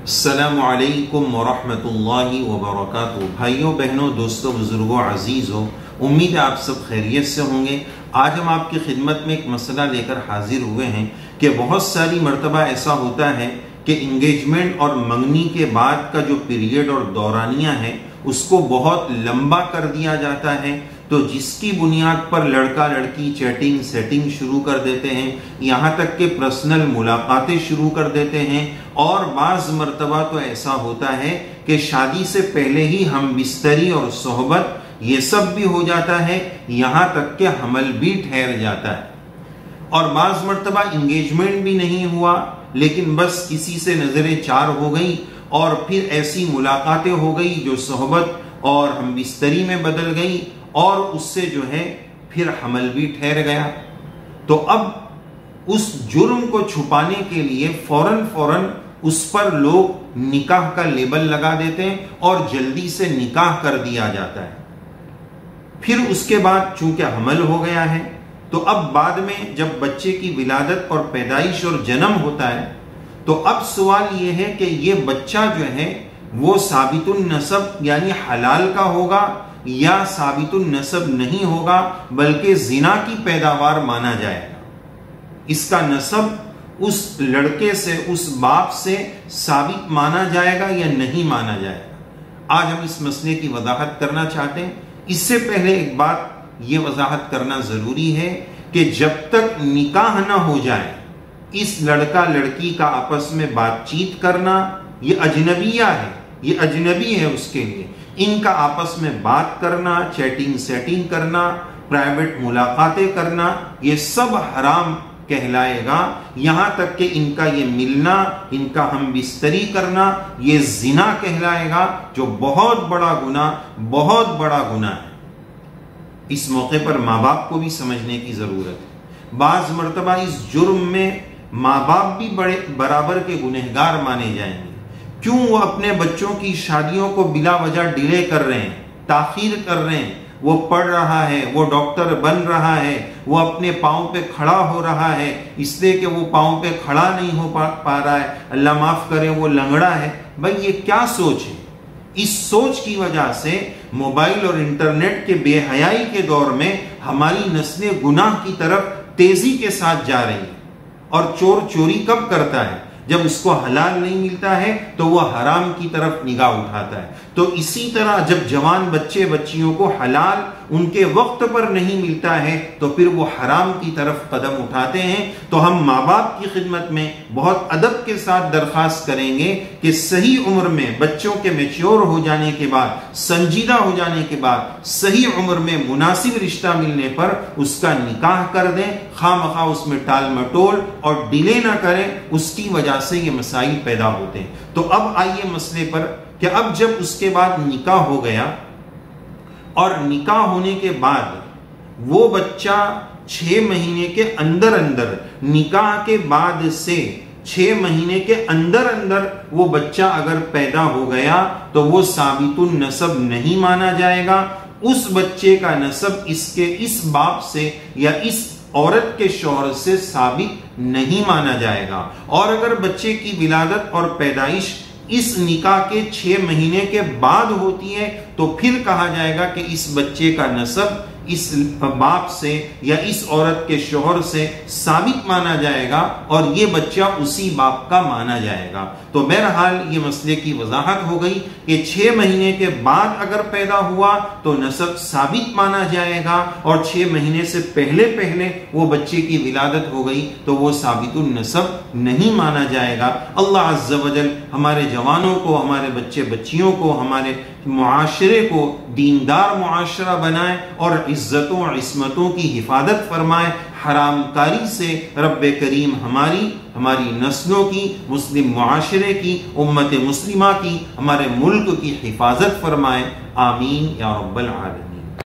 السلام علیکم ورحمۃ اللہ وبرکاتہ۔ بھائیوں بہنوں دوستوں بزرگوں عزیزوں، امید ہے آپ سب خیریت سے ہوں گے۔ آج ہم آپ کی خدمت میں ایک مسئلہ لے کر حاضر ہوئے ہیں کہ بہت ساری مرتبہ ایسا ہوتا ہے کہ انگیجمنٹ اور منگنی کے بعد کا جو پیریڈ اور دورانیہ ہے اس کو بہت لمبا کر دیا جاتا ہے، تو جس کی بنیاد پر لڑکا لڑکی چیٹنگ سیٹنگ شروع کر دیتے ہیں، یہاں تک کہ پرسنل ملاقاتیں شروع کر دیتے ہیں، اور بعض مرتبہ تو ایسا ہوتا ہے کہ شادی سے پہلے ہی ہم بستری اور صحبت یہ سب بھی ہو جاتا ہے، یہاں تک کہ حمل بھی ٹھہر جاتا ہے۔ اور بعض مرتبہ انگیجمنٹ بھی نہیں ہوا لیکن بس کسی سے نظریں چار ہو گئی اور پھر ایسی ملاقاتیں ہو گئی جو صحبت اور ہم بستری میں بدل گئی، اور اس سے جو ہے پھر حمل بھی ٹھہر گیا۔ تو اب اس جرم کو چھپانے کے لیے فوراً اس پر لوگ نکاح کا لیبل لگا دیتے ہیں اور جلدی سے نکاح کر دیا جاتا ہے۔ پھر اس کے بعد چونکہ حمل ہو گیا ہے تو اب بعد میں جب بچے کی ولادت اور پیدائش اور جنم ہوتا ہے تو اب سوال یہ ہے کہ یہ بچہ جو ہے وہ ثابت النسب یعنی حلال کا ہوگا یا ثابت النسب نہیں ہوگا بلکہ زنا کی پیداوار مانا جائے گا۔ اس کا نسب اس لڑکے سے اس باپ سے ثابت مانا جائے گا یا نہیں مانا جائے گا۔ آج ہم اس مسئلے کی وضاحت کرنا چاہتے ہیں۔ اس سے پہلے ایک بات یہ وضاحت کرنا ضروری ہے کہ جب تک نکاح نہ ہو جائے اس لڑکا لڑکی کا آپس میں بات چیت کرنا یہ اجنبیہ ہے، یہ اجنبی ہے اس کے لیے۔ ان کا آپس میں بات کرنا، چیٹنگ سیٹنگ کرنا، پرائیویٹ ملاقاتیں کرنا یہ سب حرام کہلائے گا، یہاں تک کہ ان کا یہ ملنا، ان کا ہم بستری کرنا یہ زنا کہلائے گا، جو بہت بڑا گناہ ہے۔ اس موقع پر ماں باپ کو بھی سمجھنے کی ضرورت ہے۔ بعض مرتبہ اس جرم میں ماں باپ بھی برابر کے گنہگار مانے جائیں گے۔ کیوں وہ اپنے بچوں کی شادیوں کو بلا وجہ ڈیلے کر رہے ہیں، تاخیر کر رہے ہیں؟ وہ پڑھ رہا ہے، وہ ڈاکٹر بن رہا ہے، وہ اپنے پاؤں پہ کھڑا ہو رہا ہے، اس لیے کہ وہ پاؤں پہ کھڑا نہیں ہو پا رہا ہے، اللہ معاف کرے وہ لنگڑا ہے۔ بھائی یہ کیا سوچ ہے؟ اس سوچ کی وجہ سے موبائل اور انٹرنیٹ کے بے حیائی کے دور میں ہماری نسلیں گناہ کی طرف تیزی کے ساتھ جا رہی ہیں۔ اور چور چوری کب کرتا ہے؟ جب اس کو حلال نہیں ملتا ہے تو وہ حرام کی طرف نگاہ اٹھاتا ہے۔ تو اسی طرح جب جوان بچے بچیوں کو حلال ان کے وقت پر نہیں ملتا ہے تو پھر وہ حرام کی طرف قدم اٹھاتے ہیں۔ تو ہم ماں باپ کی خدمت میں بہت ادب کے ساتھ درخواست کریں گے کہ صحیح عمر میں بچوں کے میچور ہو جانے کے بعد، سنجیدہ ہو جانے کے بعد، صحیح عمر میں مناسب رشتہ ملنے پر اس کا نکاح کر دیں، خواہ مخواہ اس میں ٹال مٹول اور ڈیلے نہ کریں، اس کی وجہ سے یہ مسائل پیدا ہوتے ہیں۔ تو اب آئیے مسئلے پر کہ اب جب اس کے بعد نکاح ہو گیا اور نکاح ہونے کے بعد وہ بچہ 6 مہینے کے اندر نکاح کے بعد سے 6 مہینے کے اندر وہ بچہ اگر پیدا ہو گیا تو وہ ثابت النسب نہیں مانا جائے گا۔ اس بچے کا نسب اس باپ سے یا اس عورت کے شوہر سے ثابت نہیں مانا جائے گا۔ اور اگر بچے کی ولادت اور پیدائش اس نکاح کے 6 مہینے کے بعد ہوتی ہے تو پھر کہا جائے گا کہ اس بچے کا نسب اس باپ سے یا اس عورت کے شوہر سے ثابت مانا جائے گا اور یہ بچہ اسی باپ کا مانا جائے گا۔ تو بہرحال یہ مسئلے کی وضاحت ہو گئی کہ 6 مہینے کے بعد اگر پیدا ہوا تو نسب ثابت مانا جائے گا، اور 6 مہینے سے پہلے وہ بچے کی ولادت ہو گئی تو وہ ثابت النسب نہیں مانا جائے گا۔ اللہ عز و جل ہمارے جوانوں کو، ہمارے بچے بچیوں کو، ہمارے معاشرے کو دیندار معاشرہ بنائے اور عزتوں اور عصمتوں کی حفاظت فرمائے۔ حرام کاری سے رب کریم ہماری نسلوں کی، مسلم معاشرے کی، امت مسلمہ کی، ہمارے ملک کی حفاظت فرمائے۔ آمین یا رب العالمین۔